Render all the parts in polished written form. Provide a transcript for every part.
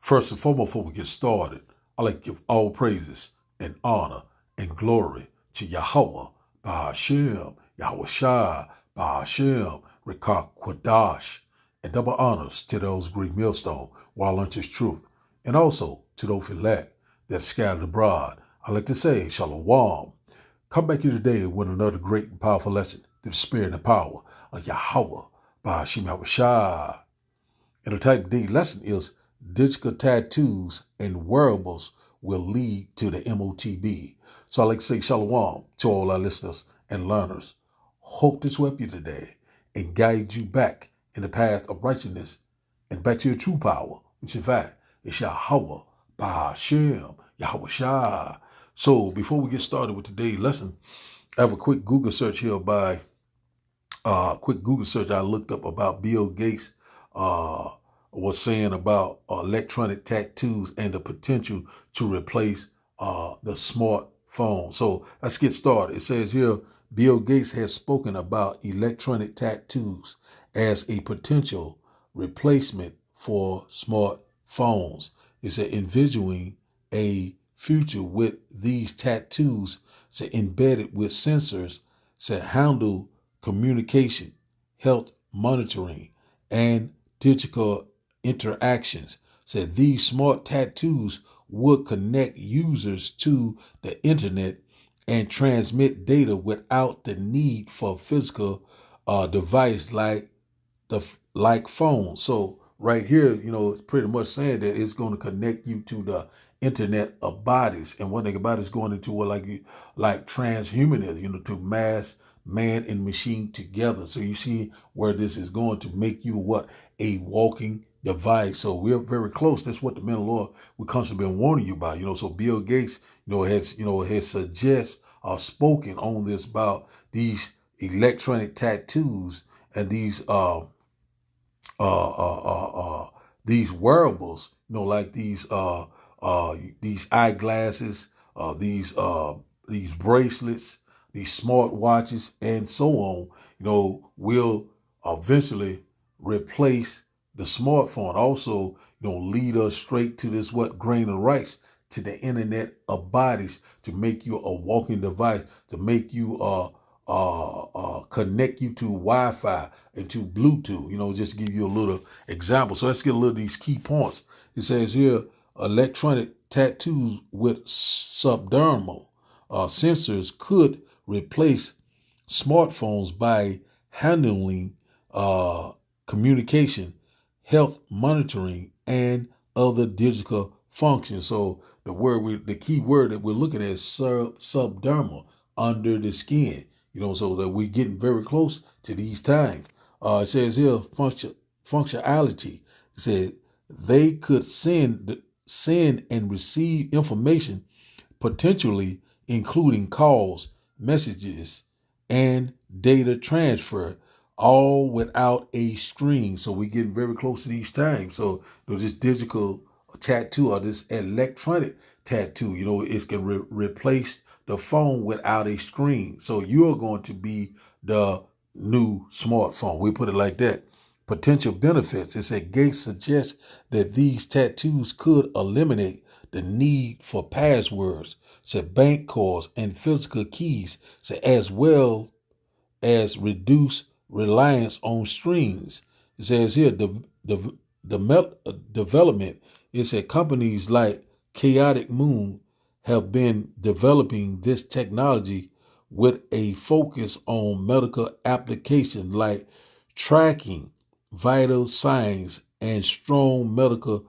First and foremost, before we get started, I'd like to give all praises and honor and glory to Yahweh, Ba'ashem, Yahweh Shai, Ba'ashem, Rekah Kwadash, and double honors to those great millstone while unto his truth, and also to those elect that scattered abroad. I'd like to say, Shalom. Come back here today with another great and powerful lesson through the spirit and power of Yahweh, Ba'ashem, Yahweh Shai. And the type D lesson is digital tattoos and wearables will lead to the Motb. So I'd like to say shalom to all our listeners and learners. Hope this will help you today and guide you back in the path of righteousness and back to your true power, which in fact is Yahweh, Ba'ashem, Yahweh Shai. So before we get started with today's lesson, I have a quick Google search here by quick Google search I looked up about Bill Gates was saying about electronic tattoos and the potential to replace the smartphone. So let's get started. It says here, Bill Gates has spoken about electronic tattoos as a potential replacement for smartphones. It said envisioning a future with these tattoos embedded with sensors handle communication, health monitoring, and digital interactions. Said these smart tattoos would connect users to the internet and transmit data without the need for physical device like phones. So right here, it's pretty much saying that it's going to connect you to the internet of bodies. And one thing about it is going into what like transhumanism, to mass man and machine together. So you see where this is going to make you a walking device. So we're very close. That's what the men of the Lord we constantly been warning you about. So Bill Gates, has suggest or spoken on this about these electronic tattoos and these wearables, like these eyeglasses, these bracelets, these smart watches, and so on, will eventually replace the smartphone. Also, lead us straight to this grain of rice, to the internet of bodies, to make you a walking device, to make you connect you to Wi-Fi and to Bluetooth, just to give you a little example. So let's get a little of these key points. It says here, electronic tattoos with subdermal sensors could replace smartphones by handling communication, health monitoring, and other digital functions. So the key word that we're looking at is subdermal, under the skin. So that we're getting very close to these times. It says here functionality. It said they could send and receive information, potentially including calls, messages, and data transfer, all without a screen. So we're getting very close to these times. So this digital tattoo or this electronic tattoo, it can replace the phone without a screen. So you're going to be the new smartphone. We put it like that. Potential benefits. It said Gates suggests that these tattoos could eliminate the need for passwords, bank cards, and physical keys, as well as reduce reliance on strings. It says here the development. It said companies like Chaotic Moon have been developing this technology with a focus on medical applications like tracking vital signs and strong medical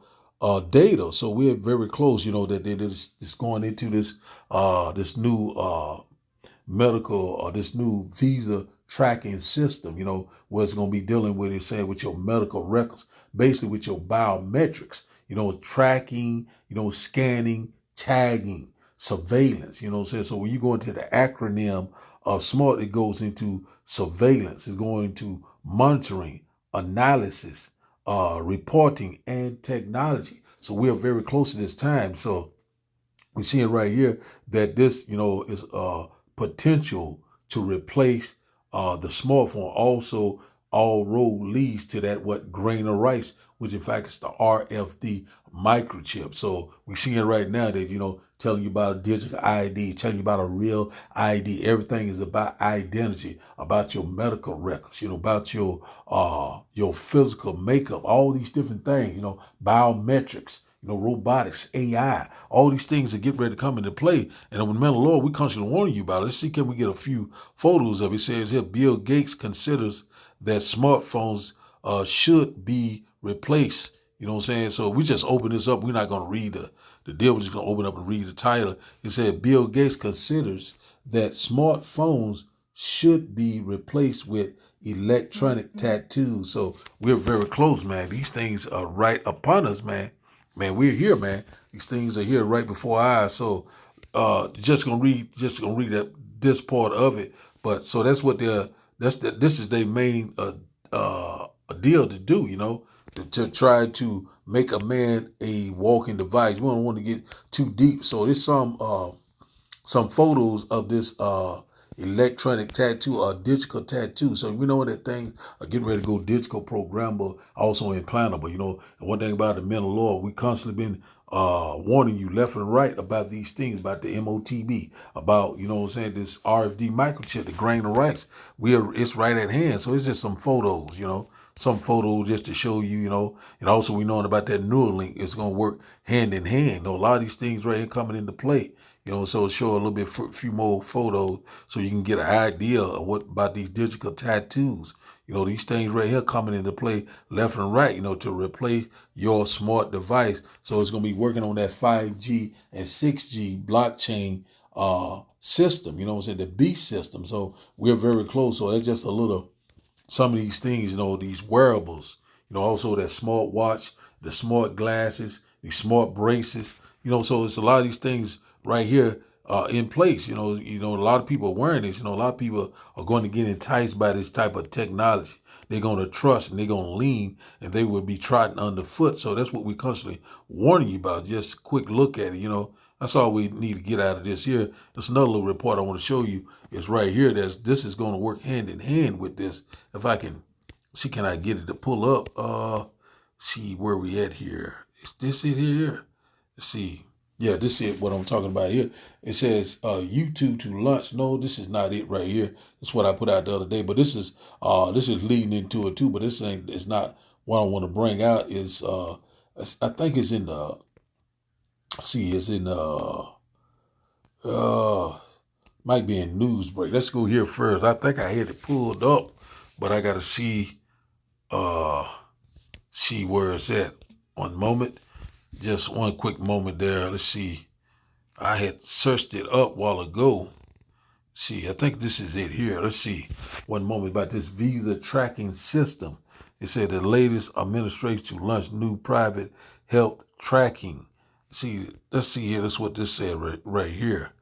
data. So we're very close, that it's going into this new medical or this new visa tracking system, where it's going to be dealing with, it saying, with your medical records, basically with your biometrics, tracking, scanning, tagging, surveillance, So when you go into the acronym of SMART, it goes into surveillance, it's going into monitoring, analysis, reporting, and technology. So we are very close to this time. So we see it right here that this, is potential to replace the smartphone. Also, all road leads to that grain of rice which in fact is the RFD microchip. So we see it right now that, telling you about a digital ID, telling you about a real ID. Everything is about identity, about your medical records, about your physical makeup, all these different things, biometrics, robotics, AI, all these things that get ready to come into play. And with mental law, we constantly warning you about it. Let's see, can we get a few photos of it? It says here, Bill Gates considers that smartphones should be replaced. You know what I'm saying? So we just open this up. We're not going to read the deal. We're just going to open up and read the title. It said, Bill Gates considers that smartphones should be replaced with electronic tattoos. So we're very close, man. These things are right upon us, man. Man, we're here, man. These things are here right before our eyes. So just gonna read this part of it. But so that's what this is their main deal to do, to try to make a man a walking device. We don't want to get too deep. So there's some photos of this electronic tattoo or digital tattoo. So we know that things are getting ready to go digital, programmable, also implantable. And one thing about the mental law, we constantly been warning you left and right about these things, about the Motb, about, this RFD microchip, the grain of rice. It's right at hand. So it's just some photos, some photos just to show you, and also we knowing about that Neuralink. It's going to work hand in hand. A lot of these things right here coming into play. So show a little bit, few more photos so you can get an idea of what about these digital tattoos. These things right here coming into play left and right, to replace your smart device. So it's going to be working on that 5G and 6G blockchain system, the B system. So we're very close. So that's just a little, some of these things, these wearables, also that smart watch, the smart glasses, these smart braces, so it's a lot of these things right here in place. A lot of people are wearing this. A lot of people are going to get enticed by this type of technology. They're going to trust and they're going to lean and they will be trodden underfoot. So that's what we're constantly warning you about. Just a quick look at it, That's all we need to get out of this here. There's another little report I want to show you. It's right here. This is going to work hand in hand with this. If I can see, can I get it to pull up? See where we at here. Is this it here? Let's see. Yeah, this is what I'm talking about here. It says YouTube to lunch. No, this is not it right here. That's what I put out the other day. But this is leading into it too. But this ain't. It's not what I want to bring out. Is I think it's in the. See, it's in might be in news break. Let's go here first. I think I had it pulled up, but I gotta see where it's at. One moment. Just one quick moment there. Let's see. I had searched it up a while ago. See, I think this is it here. Let's see. One moment about this visa tracking system. It said the latest administration to launch new private health tracking. See, let's see here. That's what this said right here.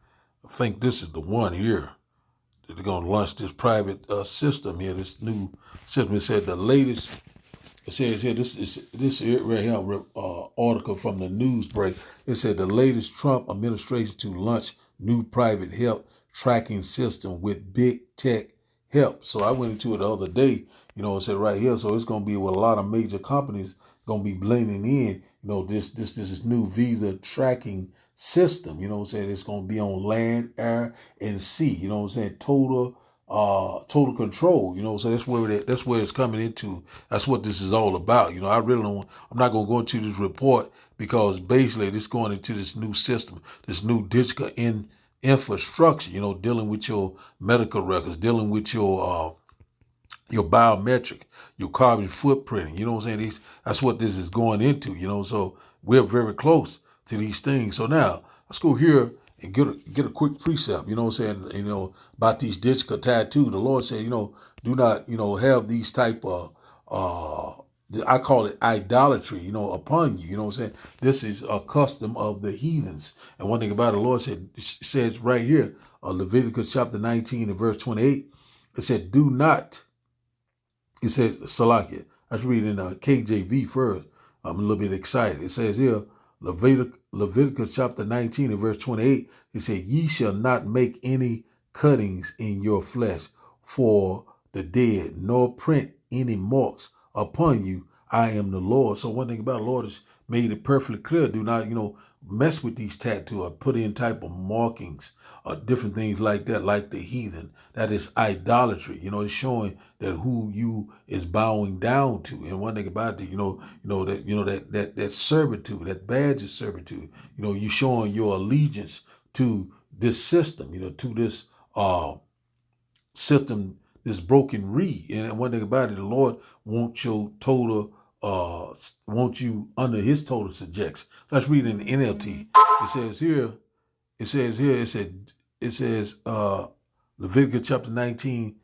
I think this is the one here. They're going to launch this private system here, this new system. It said the latest. It says here, this right here, article from the news break. It said the latest Trump administration to launch new private health tracking system with big tech help. So I went into it the other day, it said right here. So it's going to be with a lot of major companies going to be blending in, this new visa tracking system. It's going to be on land, air, and sea. Total control, so that's where it's coming into. That's what this is all about. I really don't, I'm not going to go into this report because basically this going into this new system, this new digital infrastructure, dealing with your medical records, dealing with your biometric, your carbon footprint, that's what this is going into, so we're very close to these things. So now let's go here and get a quick precept, about these digital tattoos. The Lord said, do not, have these type of, I call it idolatry, upon you, This is a custom of the heathens. And one thing about it, the Lord says right here, Leviticus chapter 19 and verse 28, it said, do not, it says, Salakia. I was reading KJV first. I'm a little bit excited. It says here, Leviticus chapter 19 and verse 28, it said, ye shall not make any cuttings in your flesh for the dead, nor print any marks upon you. I am the Lord. So one thing about the Lord is made it perfectly clear. Do not, mess with these tattoos or put in type of markings or different things like that, like the heathen. That is idolatry. It's showing that who you is bowing down to. And one thing about it, that servitude, that badge of servitude. You showing your allegiance to this system. To this system, this broken reed. And one thing about it, the Lord wants your total, wants you under his total subjection. Let's read in the NLT. It says, Leviticus chapter 19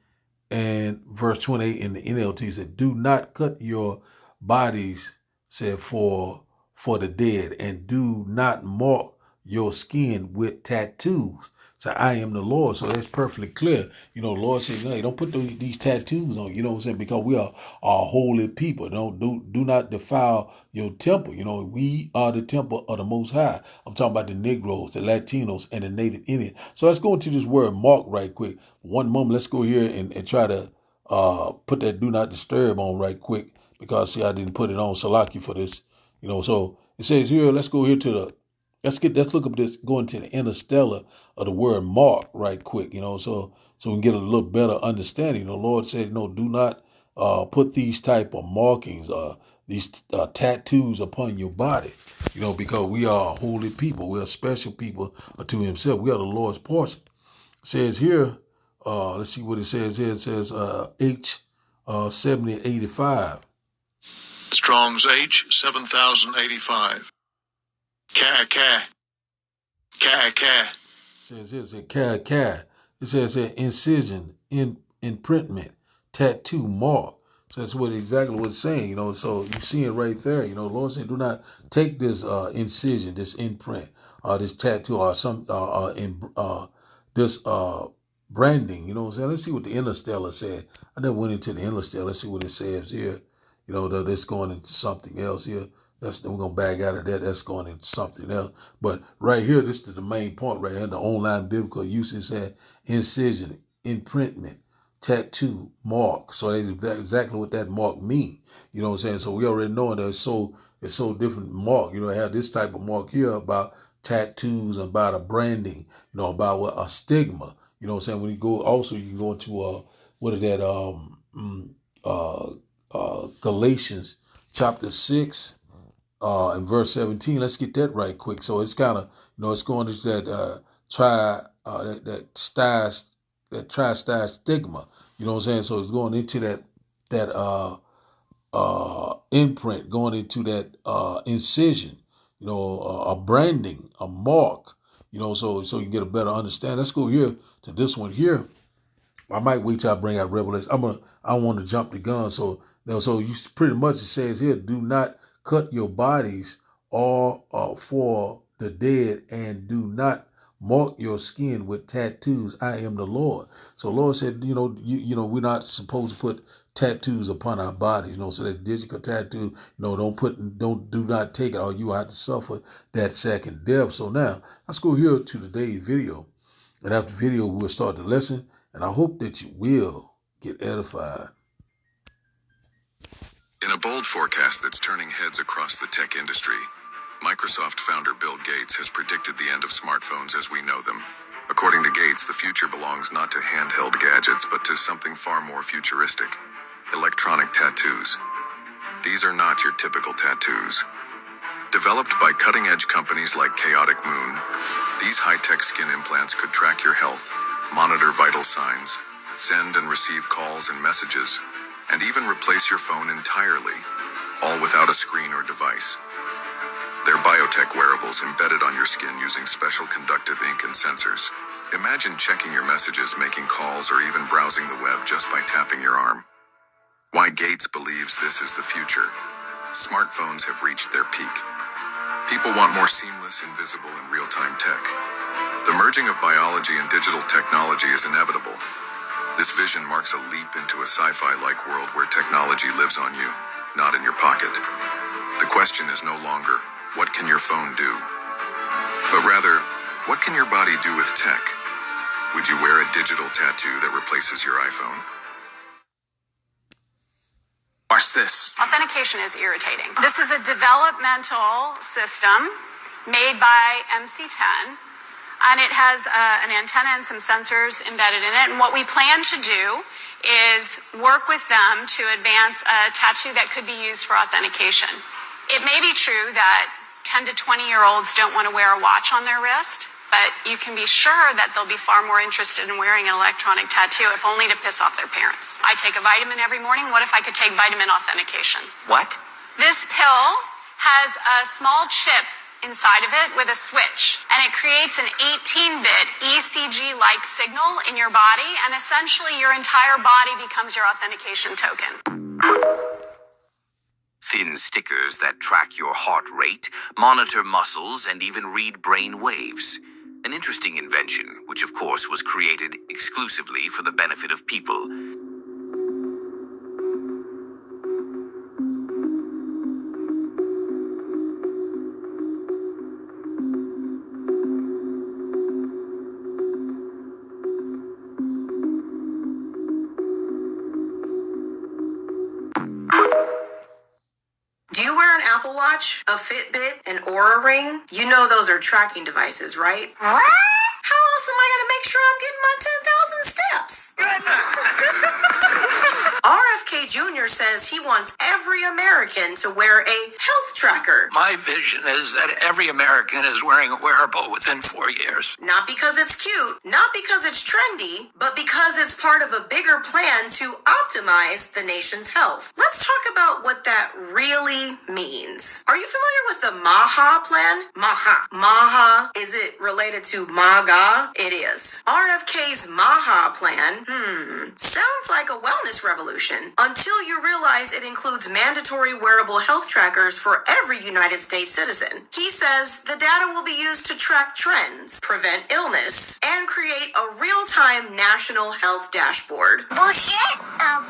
and verse 28 in the NLT said, do not cut your bodies, said, for the dead, and do not mark your skin with tattoos. So I am the Lord. So that's perfectly clear. The Lord says, hey, don't put these tattoos on, because we are a holy people. Do not defile your temple. We are the temple of the Most High. I'm talking about the Negroes, the Latinos, and the Native Indians. So let's go into this word mark right quick. One moment, let's go here and try to put that do not disturb on right quick, because see, I didn't put it on Salaki for this. So it says here, let's go here to the let's look up this, go into the interstellar of the word mark right quick, so we can get a little better understanding. The Lord said, no, do not put these type of markings, these tattoos upon your body, because we are a holy people. We are special people to himself. We are the Lord's portion. It says here, let's see what it says here. It says H 7085. Strong's H 7085. Ka. Says here, it says here, incision, imprintment, tattoo, mark. So that's exactly what it's saying, so you see it right there. The Lord said, do not take this incision, this imprint, this tattoo, or this branding, Let's see what the interstellar said. I never went into the interstellar. Let's see what it says here. That's going into something else here. We're going to back out of that. That's going into something else. But right here, this is the main point right here. The online biblical usage said incision, imprintment, tattoo, mark. So that's exactly what that mark means. You know what I'm saying? So we already know that it's so different mark. I have this type of mark here about tattoos, about a branding, about a stigma. You know what I'm saying? When you go, also you can go into Galatians chapter 6 and verse 17. Let's get that right quick. So it's kind of, it's going to that tri-style stigma. You know what I'm saying? So it's going into that imprint, going into that incision, a branding, a mark, so you can get a better understanding. Let's go here to this one here. I might wait till I bring out Revelation. I want to jump the gun. So you pretty much, it says here, do not cut your bodies all for the dead, and do not mark your skin with tattoos. I am the Lord. So Lord said, we're not supposed to put tattoos upon our bodies, so that digital tattoo, do not take it, or you have to suffer that second death. So now let's go here to today's video. And after the video, we'll start the lesson. And I hope that you will get edified. In a bold forecast that's turning heads across the tech industry, Microsoft founder Bill Gates has predicted the end of smartphones as we know them. According to Gates, the future belongs not to handheld gadgets, but to something far more futuristic: electronic tattoos. These are not your typical tattoos. Developed by cutting-edge companies like Chaotic Moon, these high-tech skin implants could track your health, monitor vital signs, send and receive calls and messages, and even replace your phone entirely, all without a screen or device. They're biotech wearables embedded on your skin using special conductive ink and sensors. Imagine checking your messages, making calls, or even browsing the web just by tapping your arm. Why Gates believes this is the future. Smartphones have reached their peak. People want more seamless, invisible, and real-time tech. The merging of biology and digital technology is inevitable. This vision marks a leap into a sci-fi-like world where technology lives on you, not in your pocket. The question is no longer, what can your phone do? But rather, what can your body do with tech? Would you wear a digital tattoo that replaces your iPhone? Watch this. Authentication is irritating. This is a developmental system made by MC10, and it has an antenna and some sensors embedded in it. And what we plan to do is work with them to advance a tattoo that could be used for authentication. It may be true that 10 to 20-year-olds don't want to wear a watch on their wrist, but you can be sure that they'll be far more interested in wearing an electronic tattoo, if only to piss off their parents. I take a vitamin every morning. What if I could take vitamin authentication? What? This pill has a small chip inside of it with a switch, and it creates an 18-bit ECG-like signal in your body, and essentially your entire body becomes your authentication token. Thin stickers that track your heart rate, monitor muscles, and even read brain waves. An interesting invention, which of course was created exclusively for the benefit of people. Do you wear an Apple Watch, a Fitbit, an Oura Ring? You know those are tracking devices, right? What? How else am I going to make sure I'm getting my 10,000 steps? RFK Jr. says he wants every American to wear a health tracker. My vision is that every American is wearing a wearable within 4 years. Not because it's cute, not because it's trendy, but because it's part of a bigger plan to optimize the nation's health. Let's talk about what that really means. Are you familiar with the MAHA plan? MAHA. Is it related to MAGA? It is. RFK's MAHA plan, sounds like a wellness revolution until you realize it includes mandatory wearable health trackers for every United States citizen. He says the data will be used to track trends, prevent illness, and create a real-time national health dashboard. Bullshit?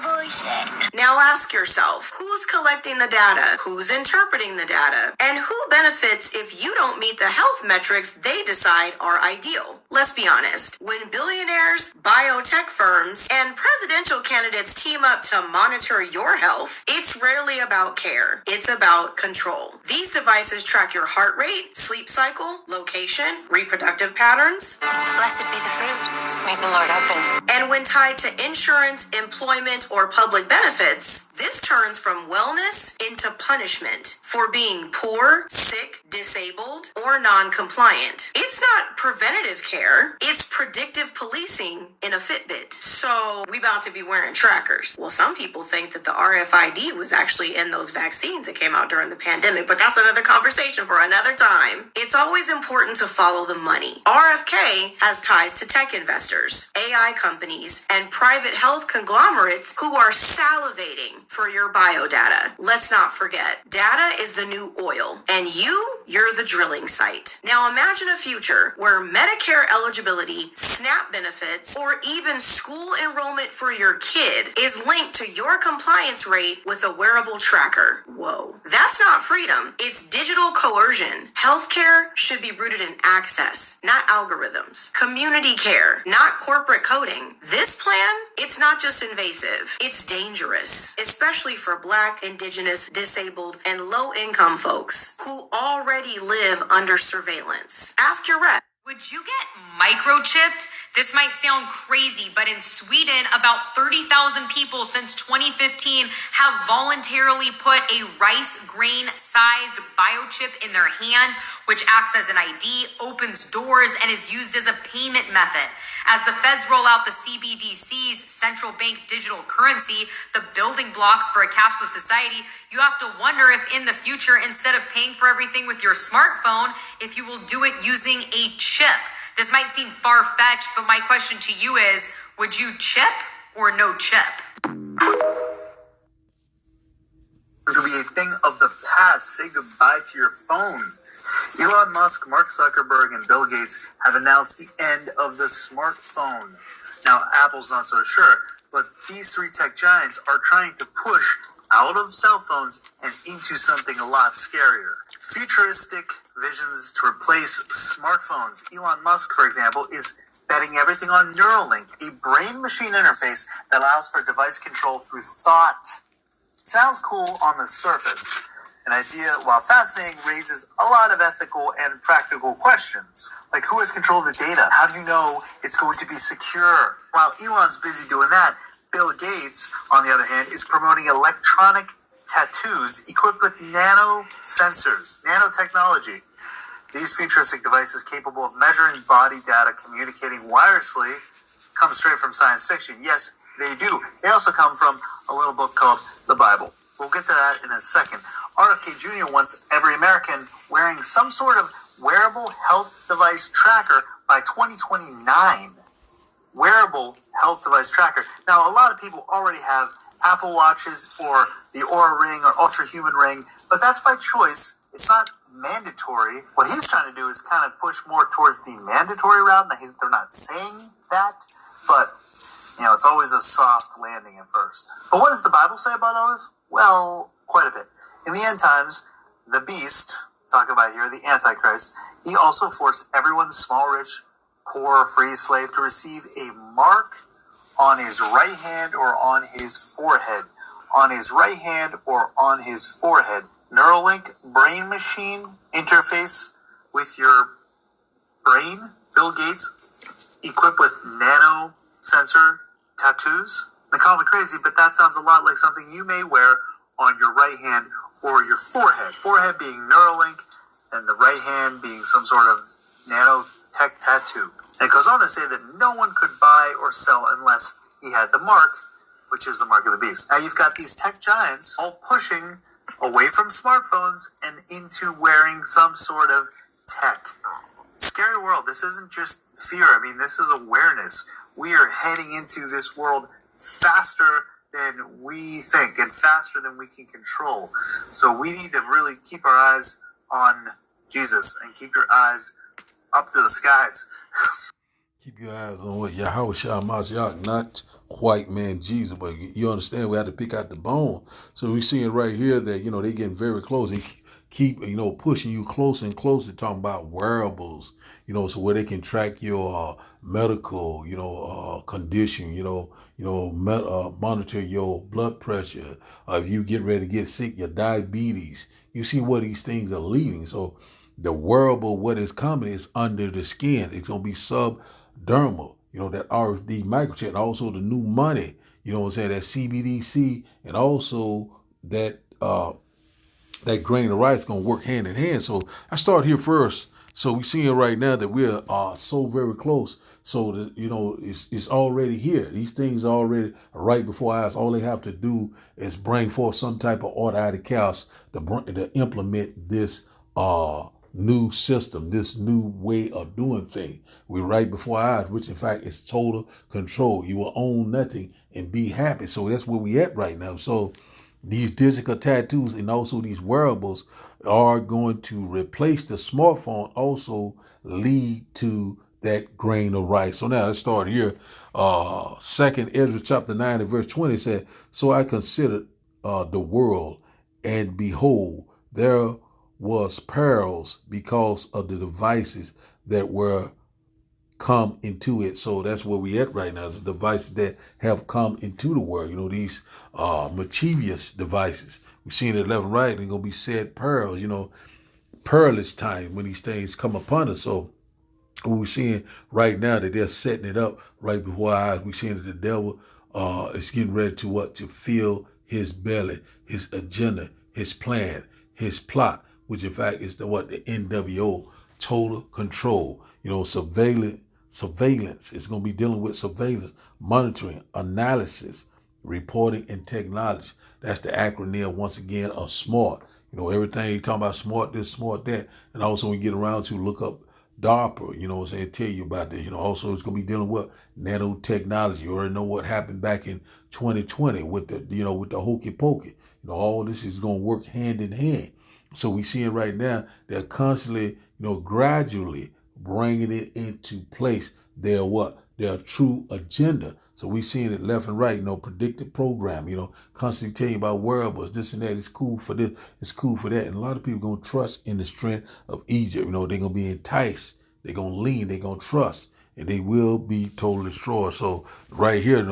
Bullshit. Now ask yourself, who's collecting the data? Who's interpreting the data? And who benefits if you don't meet the health metrics they decide are ideal? Let's be honest. When billionaires, biotech firms, and presidential candidates team up to monitor your health, it's rarely about care. It's about control. These devices track your heart rate, sleep cycle, location, reproductive patterns. Blessed be the fruit. May the Lord open. And when tied to insurance, employment, or public benefits, this turns from wellness into punishment for being poor, sick, disabled, or non-compliant. It's not preventative care, it's predictive policing in a Fitbit. So we about to be wearing trackers. Well, some people think that the RFID was actually in those vaccines that came out during the pandemic, but that's another conversation for another time. It's always important to follow the money. RFK has ties to tech investors, AI companies, and private health conglomerates who are salivating for your biodata. Let's not forget, data is the new oil, and you're the drilling site. Now imagine a future where Medicare eligibility, SNAP benefits, or even school enrollment for your kid is linked to your compliance rate with a wearable tracker. Whoa. That's not freedom. It's digital coercion. Healthcare should be rooted in access, not algorithms. Community care, not corporate coding. This plan, it's not just invasive. It's dangerous, especially for Black, Indigenous, disabled, and low-income folks who already live under surveillance. Ask your rep. Would you get microchipped? This might sound crazy, but in Sweden, about 30,000 people since 2015 have voluntarily put a rice grain-sized biochip in their hand, which acts as an ID, opens doors, and is used as a payment method. As the feds roll out the CBDC's central bank digital currency, the building blocks for a cashless society, you have to wonder if in the future, instead of paying for everything with your smartphone, if you will do it using a chip. This might seem far-fetched, but my question to you is, would you chip or no chip? It'll be a thing of the past. Say goodbye to your phone. Elon Musk, Mark Zuckerberg, and Bill Gates have announced the end of the smartphone. Now, Apple's not so sure, but these three tech giants are trying to push out of cell phones and into something a lot scarier. Futuristic visions to replace smartphones. Elon Musk, for example, is betting everything on Neuralink, a brain-machine interface that allows for device control through thought. It sounds cool on the surface. An idea, while fascinating, raises a lot of ethical and practical questions. Like, who has control of the data? How do you know it's going to be secure? While Elon's busy doing that, Bill Gates, on the other hand, is promoting electronic tattoos equipped with nanosensors, nanotechnology. These futuristic devices capable of measuring body data, communicating wirelessly, come straight from science fiction. Yes, they do. They also come from a little book called the Bible. We'll get to that in a second. RFK Jr. wants every American wearing some sort of wearable health device tracker by 2029. Wearable health device tracker. Now, a lot of people already have Apple Watches or the Oura Ring or Ultra Human Ring, but that's by choice. It's not mandatory. What he's trying to do is kind of push more towards the mandatory route. Now, they're not saying that, but, it's always a soft landing at first. But what does the Bible say about all this? Well, quite a bit. In the end times, the beast, talk about here, the Antichrist, he also forced everyone, small, rich, poor, free, slave, to receive a mark on his right hand or on his forehead. On his right hand or on his forehead. Neuralink brain machine interface with your brain. Bill Gates equipped with nano sensor tattoos. They call me crazy, but that sounds a lot like something you may wear on your right hand or your forehead. Forehead being Neuralink and the right hand being some sort of nanotech tattoo. And it goes on to say that no one could buy or sell unless he had the mark, which is the mark of the beast. Now you've got these tech giants all pushing away from smartphones and into wearing some sort of tech. Scary world. This isn't just fear. This is awareness. We are heading into this world faster than we think and faster than we can control. So we need to really keep our eyes on Jesus and keep your eyes up to the skies. Keep your eyes on what Yahweh Shah Mashiach, not white man Jesus, but you understand we have to pick out the bone. So we see it right here that, they getting very close and keep, pushing you closer and closer, talking about wearables, so where they can track your medical, condition, monitor your blood pressure, if you get ready to get sick, your diabetes. You see where these things are leading. So the wearable, what is coming is under the skin. It's going to be subdermal, that RFD microchip, and also the new money, that CBDC, and also that that grain of rice going to work hand in hand. So I start here first. So we seeing right now that we're so very close. So that, it's already here. These things are already right before us. All they have to do is bring forth some type of order out of chaos to implement this new system, this new way of doing things. We're right before our eyes, which in fact is total control. You will own nothing and be happy. So that's where we at right now. So these digital tattoos and also these wearables are going to replace the smartphone, also lead to that grain of rice. So now let's start here. 2nd Ezra chapter 9 and verse 20 said, "So I considered the world, and behold, there was perils because of the devices that were come into it." So that's where we at right now, the devices that have come into the world, these mischievous devices. We're seeing it left and right, they're going to be said pearls, perilous time when these things come upon us. So what we're seeing right now that they're setting it up right before our eyes. We're seeing that the devil is getting ready to fill his belly, his agenda, his plan, his plot, which in fact is the NWO, total control, surveillance. It's going to be dealing with surveillance, monitoring, analysis, reporting, and technology. That's the acronym, once again, of SMART. Everything you talking about SMART this, SMART that. And also when you get around to look up DARPA, tell you about this. Also it's going to be dealing with nanotechnology. You already know what happened back in 2020 with the hokey pokey. All this is going to work hand in hand. So we seeing right now, they're constantly, gradually bringing it into place. Their true agenda. So we seeing it left and right, predictive program, constantly telling you about wearables, this and that. It's cool for this, it's cool for that. And a lot of people going to trust in the strength of Egypt. They're going to be enticed. They're going to lean, they're going to trust, and they will be totally destroyed. So right here,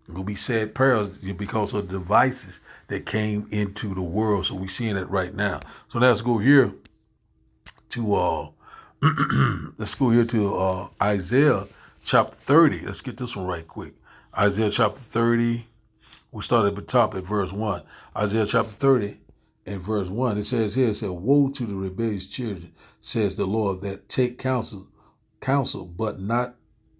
Gonna be sad prayers because of the devices that came into the world. So we're seeing it right now. So now let's go here to Isaiah chapter 30. Let's get this one right quick. Isaiah chapter 30. We start at the top at verse 1. Isaiah chapter 30 and verse 1. It says here, it says, woe to the rebellious children, says the Lord, that take counsel, but not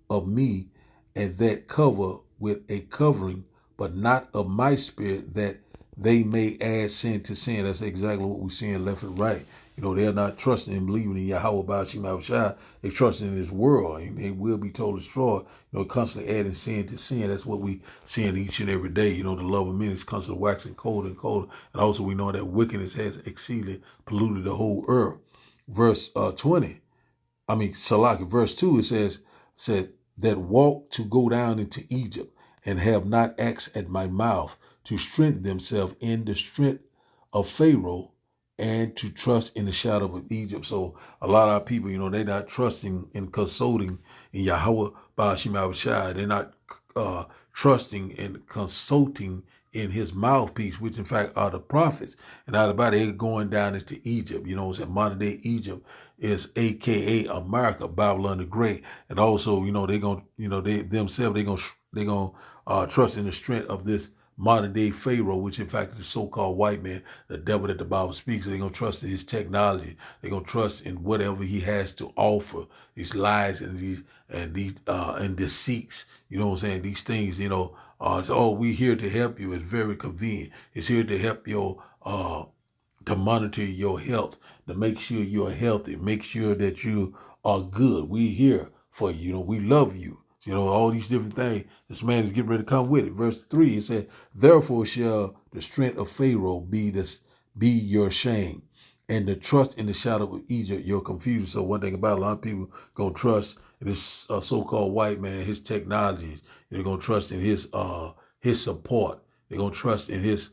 of me, and that cover with a covering, but not of my spirit, that they may add sin to sin. That's exactly what we're seeing left and right. They're not trusting and believing in Yahweh Ba'ashim Yahushua. They're trusting in this world, and they will be totally destroyed. Constantly adding sin to sin. That's what we seeing each and every day. The love of men is constantly waxing colder and colder. And also we know that wickedness has exceedingly polluted the whole earth. Verse 2, it said that walk to go down into Egypt and have not axe at my mouth, to strengthen themselves in the strength of Pharaoh and to trust in the shadow of Egypt. So a lot of our people, they're not trusting and consulting in Yahweh Ba'ashim Yahushua. They're not trusting and consulting in his mouthpiece, which in fact are the prophets. And out about it, going down into Egypt. Modern day Egypt is AKA America, Babylon the Great. And also, they're going to trust in the strength of this modern day Pharaoh, which in fact is the so-called white man, the devil that the Bible speaks. They're going to trust in his technology. They're going to trust in whatever he has to offer, these lies and these deceits. These things, we're here to help you. It's very convenient. It's here to help to monitor your health, to make sure you're healthy, make sure that you are good. We're here for you. We love you. All these different things. This man is getting ready to come with it. Verse 3, it said, therefore shall the strength of Pharaoh be your shame, and the trust in the shadow of Egypt your confusion. So one thing about a lot of people gonna trust in this so-called white man, his technologies. They're gonna trust in his support. They're gonna trust in his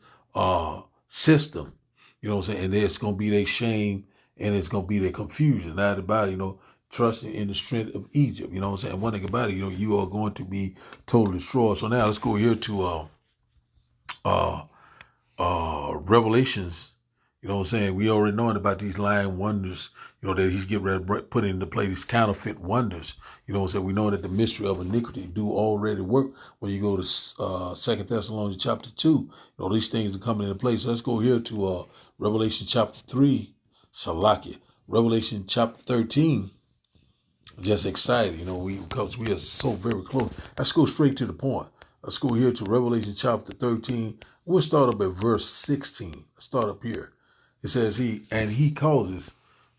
system. And it's gonna be their shame, and it's gonna be their confusion. Now about trusting in the strength of Egypt. One thing about it, you are going to be totally destroyed. So now let's go here to Revelations. We already know about these lying wonders, that he's getting ready to put into play, these counterfeit wonders. We know that the mystery of iniquity do already work. When you go to 2 Thessalonians chapter 2, these things are coming into place. So let's go here to Revelation chapter 3, Salakia. Revelation chapter 13. Just excited, because we are so very close. Let's go straight to the point. Let's go here to Revelation chapter 13. We'll start up at verse 16. Let's start up here. It says, he causes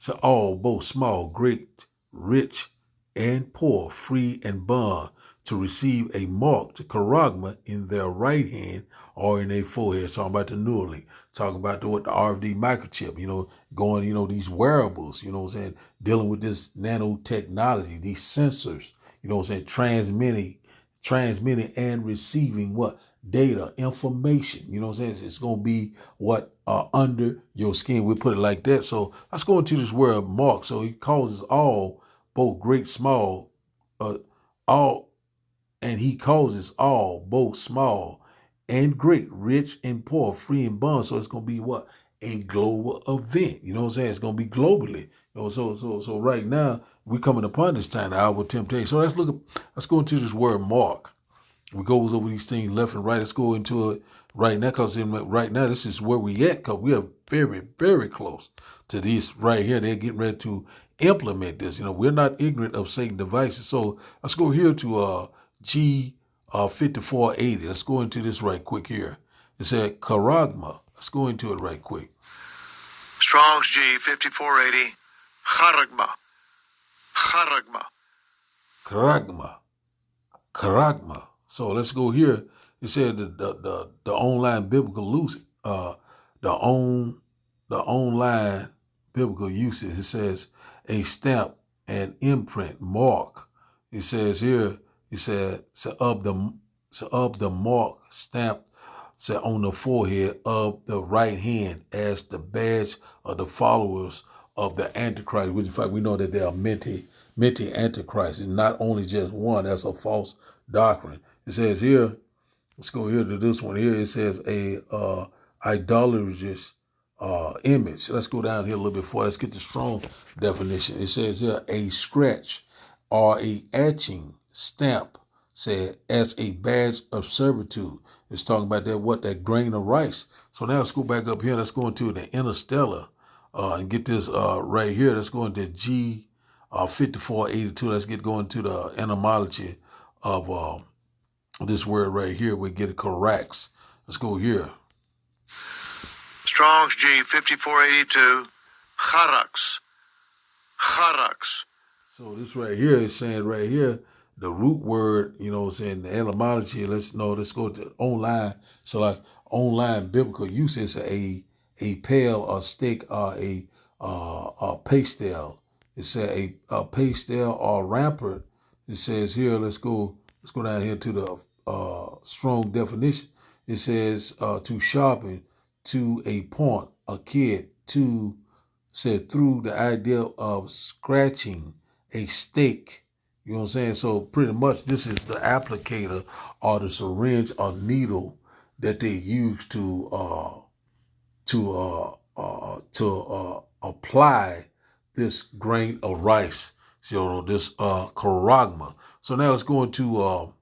to all, both small, great, rich, and poor, free and bond, to receive a mark, to charagma, in their right hand or in their forehead. Talking about the Neuralink, talking about the RFD microchip, going, these wearables, dealing with this nanotechnology, these sensors, transmitting and receiving what? Data, information, it's going to be what under your skin. We put it like that. So let's go into this word mark. So he causes all, both great, small, he causes all, both small and great, rich and poor, free and bond. So it's going to be what? A global event. It's going to be globally. So right now we're coming upon this time, the hour of temptation. So let's go into this word mark. We goes over these things left and right. Let's go into it right now, because right now this is where we at, because we are very, very close to this right here. They're getting ready to implement this. We're not ignorant of Satan devices. So let's go here to G 5480. Let's go into this right quick here. It said charagma. Let's go into it right quick. Strong's G 5480. Charagma. So let's go here. It said the online biblical the online biblical usage. It says a stamp, an imprint, mark. It says here. It said of the mark stamped on the forehead of the right hand as the badge of the followers of the Antichrist. Which in fact we know that there are many Antichrists, and not only just one. That's a false doctrine. It says here, Let's go here to this one here. It says a idolatrous image. Let's go down here a little bit further. Let's get the strong definition. It says here a scratch or a etching stamp said as a badge of servitude. It's talking about that grain of rice. So now let's go back up here. Let's go into the interstellar and get this right here. Let's go into G 5482. Let's get going to the etymology of this word right here. We get it correct. Let's go here. Strong's G 5482. Charax. Charax. So this right here is saying right here, the root word, saying the etymology, let's go to online. So like online biblical use is a pale or stick or a pastel. It said a pastel or rampart. It says here, let's go down here to the strong definition. It says to sharpen, to a point, a kid, to said through the idea of scratching a stake. You know what I'm saying? So pretty much this is the applicator or the syringe or needle that they use to apply this grain of rice. So this charagma. So now let's go into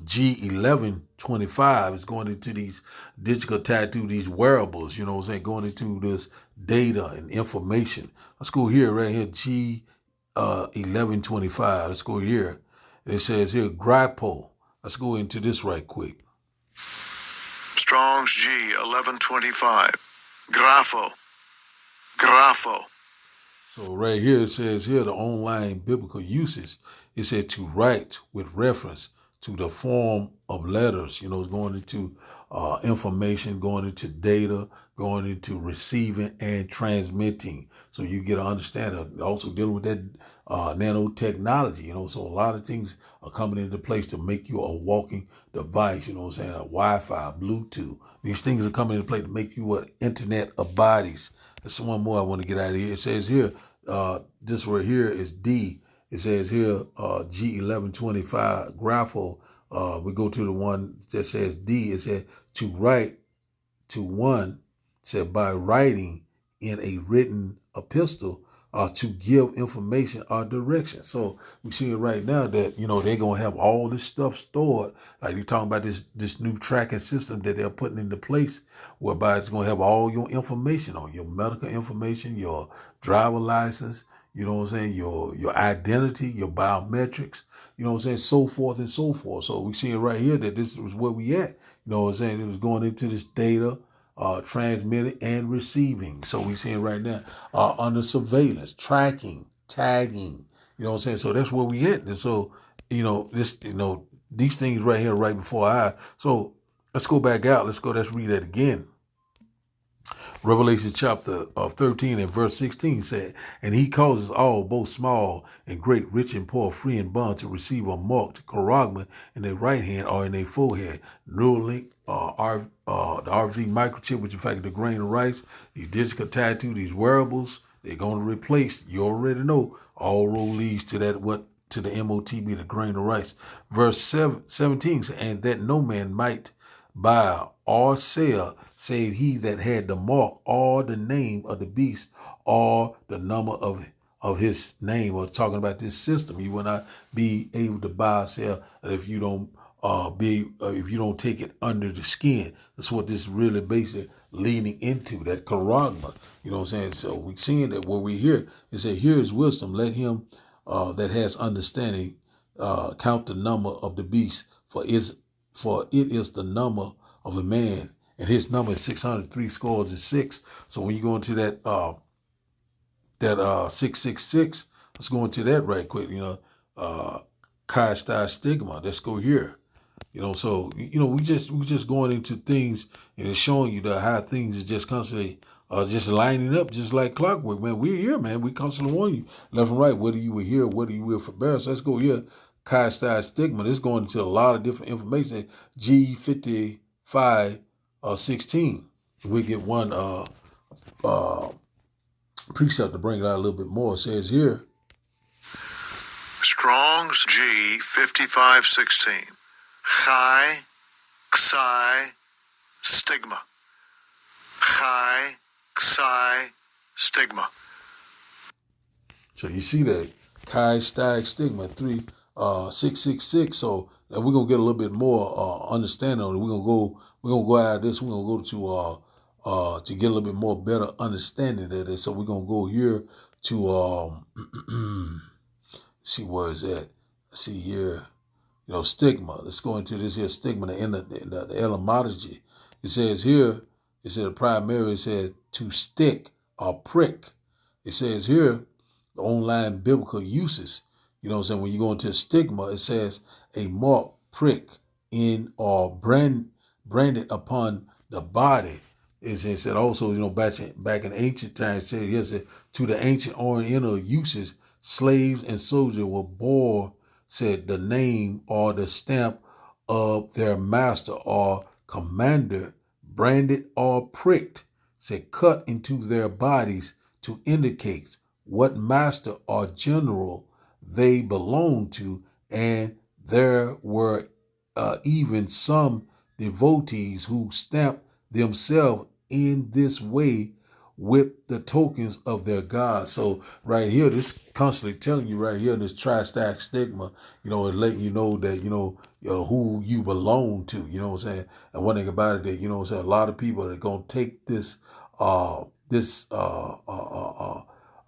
G1125 is going into these digital tattoo, these wearables, you know what I'm saying, going into this data and information. Let's go here, right here, G1125. Let's go here. It says here, grapple. Let's go into this right quick. Strong's G 1125. Grapho. Grapho. So right here, it says here, the online biblical uses. It said to write with reference to the form of letters, going into information, going into data, going into receiving and transmitting. So you get an understanding. Also dealing with that nanotechnology, so a lot of things are coming into place to make you a walking device, a Wi-Fi, Bluetooth. These things are coming into play to make you an internet of bodies. There's one more I want to get out of here. It says here, this right here is D. It says here, G1125 grapho. We go to the one that says D. It said to write to one, said by writing in a written epistle to give information or direction. So we see it right now that, they're going to have all this stuff stored. Like you're talking about this new tracking system that they're putting into place, whereby it's going to have all your information on your medical information, your driver license, you know what I'm saying, your identity, your biometrics, you know what I'm saying, so forth and so forth. So we see it right here that this was where we at. You know what I'm saying? It was going into this data, transmitting and receiving. So we see it right now under surveillance, tracking, tagging, you know what I'm saying? So that's where we at. And so, these things right here, right before our eyes. So let's go back out. Let's read that again. Revelation chapter 13 and verse 16 said, and he causes all, both small and great, rich and poor, free and bond, to receive a marked charagma in their right hand or in their forehead. Neuralink, the RV microchip, which in fact the grain of rice, these digital tattoo, these wearables, they're going to replace, you already know, all road leads to that, to the Motb, the grain of rice. Verse 17 says, and that no man might buy or sell, save he that had the mark or the name of the beast or the number of his name. Or talking about this system, you will not be able to buy or sell if you don't if you don't take it under the skin. That's what this really basically leaning into, that charagma. You know what I'm saying? So we're seeing that what we hear is that here is wisdom. Let him that has understanding count the number of the beast, for it is the number of a man, and his number is 603. So when you go into that 666, let's go into that right quick. Chi Star stigma. Let's go here. So we just going into things, and it's showing you how things are just constantly just lining up, just like clockwork, man. We're here, man. We constantly warn you left and right, whether you were here, whether you were for Barris. Let's go here. Chi Star stigma. This is going into a lot of different information. G5516. We get one precept to bring it out a little bit more. It says here, Strong's G 5516. Chai Xi, stigma. Chi, Xi, stigma. So you see that chi stag stigma 666. So we're gonna get a little bit more understanding on it. We're gonna go out of this. We're gonna go to get a little bit more better understanding of this. So we're gonna go here to see where is that. See here, stigma. Let's go into this here stigma in the etymology. It says here, it says primary, it says to stick or prick. It says here, the online biblical uses, when you go into stigma, it says a mark, prick in or branded upon the body. It said also, back in ancient times, it said, yes, to the ancient Oriental uses, slaves and soldiers were bore, said the name or the stamp of their master or commander, branded or pricked, said cut into their bodies to indicate what master or general they belonged to, and there were even some devotees who stamped themselves in this way with the tokens of their God. So right here, this constantly telling you right here, this tri-stack stigma, it's letting you know that, who you belong to, what I'm saying? And one thing about it that, what I'm saying, a lot of people are going to take this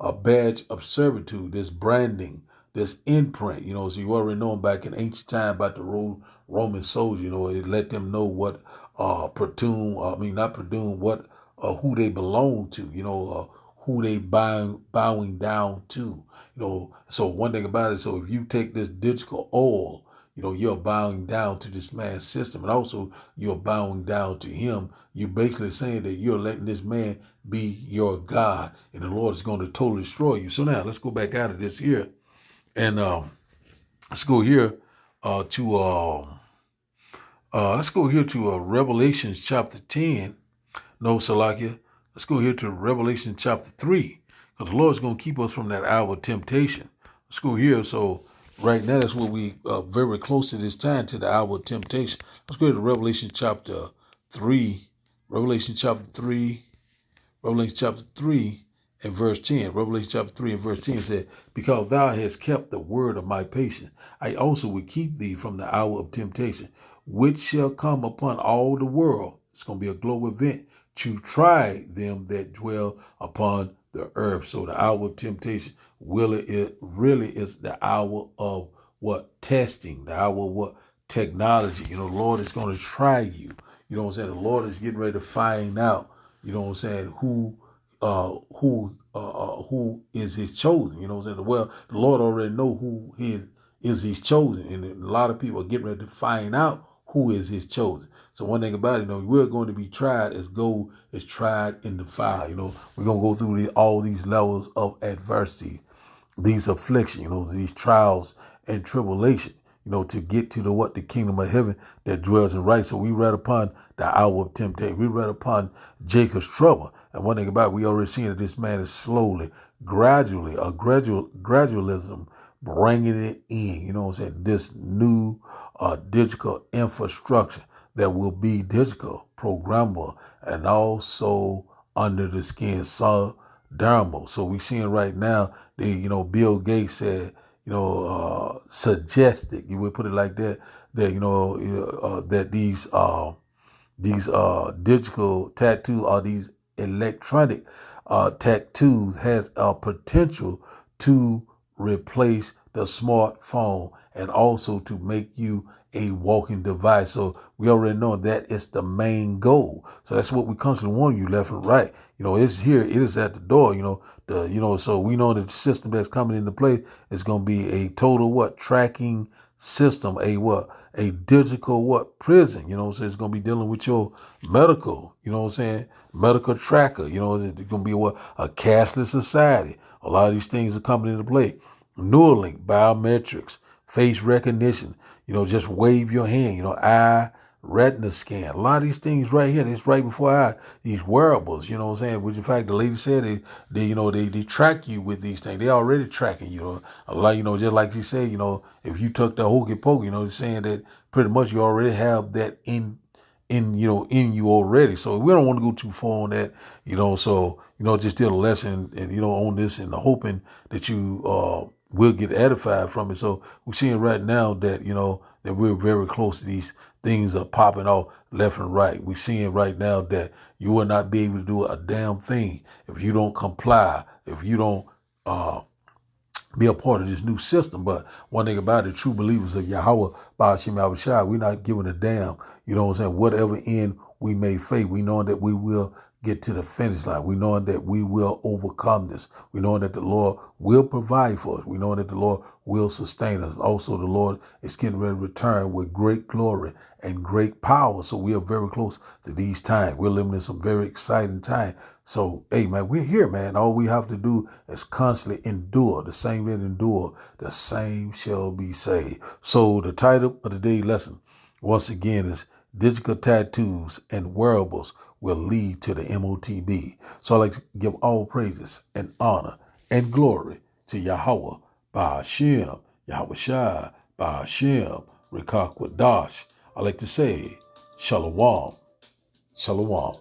a badge of servitude, this branding, this imprint, so you already know back in ancient time about the Roman soldier, it let them know what who they belong to, who they bowing down to, So one thing about it, so if you take this digital oil, you're bowing down to this man's system, and also you're bowing down to him. You're basically saying that you're letting this man be your God, and the Lord is going to totally destroy you. So now let's go back out of this here, and let's go here to Revelation chapter 10. No, Salakia. Let's go here to Revelation chapter 3, because the Lord's going to keep us from that hour of temptation. Let's go here. So right now, that's where we very close to this time, to the hour of temptation. Let's go to Revelation chapter 3. Revelation chapter 3 and verse 10. Revelation chapter 3 and verse 10 said, because thou hast kept the word of my patience, I also will keep thee from the hour of temptation, which shall come upon all the world. It's going to be a global event to try them that dwell upon the earth. So the hour of temptation it really is the hour of what? Testing, the hour of what? Technology. The Lord is going to try you. You know what I'm saying? The Lord is getting ready to find out, who is his chosen. What I'm saying? Well, the Lord already know who is his chosen. And a lot of people are getting ready to find out who is his chosen. So one thing about it, we're going to be tried as gold is tried in the fire. We're going to go through all these levels of adversity, these afflictions, these trials and tribulation, to get to the kingdom of heaven that dwells in right. So we read upon the hour of temptation. We read upon Jacob's trouble. And one thing about it, we already seen that this man is slowly, gradually, gradualism, bringing it in, this new digital infrastructure that will be digital, programmable, and also under the skin, dermal. So we seeing right now, Bill Gates said, suggested, you would put it like that, that, that these digital tattoos or these electronic tattoos has a potential to replace the smartphone and also to make you a walking device. So we already know that is the main goal. So that's what we constantly warn you left and right. It's here, it is at the door, so we know that the system that's coming into play is going to be a total tracking system, a digital prison, so it's going to be dealing with your medical, medical tracker, it's going to be a cashless society. A lot of these things are coming into play. Neuralink, biometrics, face recognition, just wave your hand, eye retina scan. A lot of these things right here, it's right before our eyes, these wearables, which in fact the lady said they track you with these things. They already tracking you. A lot, just like she said, if you took the hokey pokey, saying that pretty much you already have that in you already. So we don't want to go too far on that, so just did a lesson and on this and hoping that you will get edified from it. So we're seeing right now that that we're very close to these things are popping off left and right. We're seeing right now that you will not be able to do a damn thing if you don't comply, if you don't be a part of this new system. But one thing about it, true believers of Yahweh, Ba'ashim Yahushua, we're not giving a damn, whatever end we may face, we know that we will get to the finish line. We know that we will overcome this. We know that the Lord will provide for us. We know that the Lord will sustain us. Also, the Lord is getting ready to return with great glory and great power. So we are very close to these times. We're living in some very exciting time. So, hey, man, we're here, man. All we have to do is constantly endure. The same that endure, the same shall be saved. So the title of today's lesson, once again, is Digital Tattoos and Wearables Will Lead to the Motb. So I'd like to give all praises and honor and glory to Yahweh, Ba'ashim, Yahushua, Ba'ashim, Rikakwadash. I like to say, Shalom, Shalom.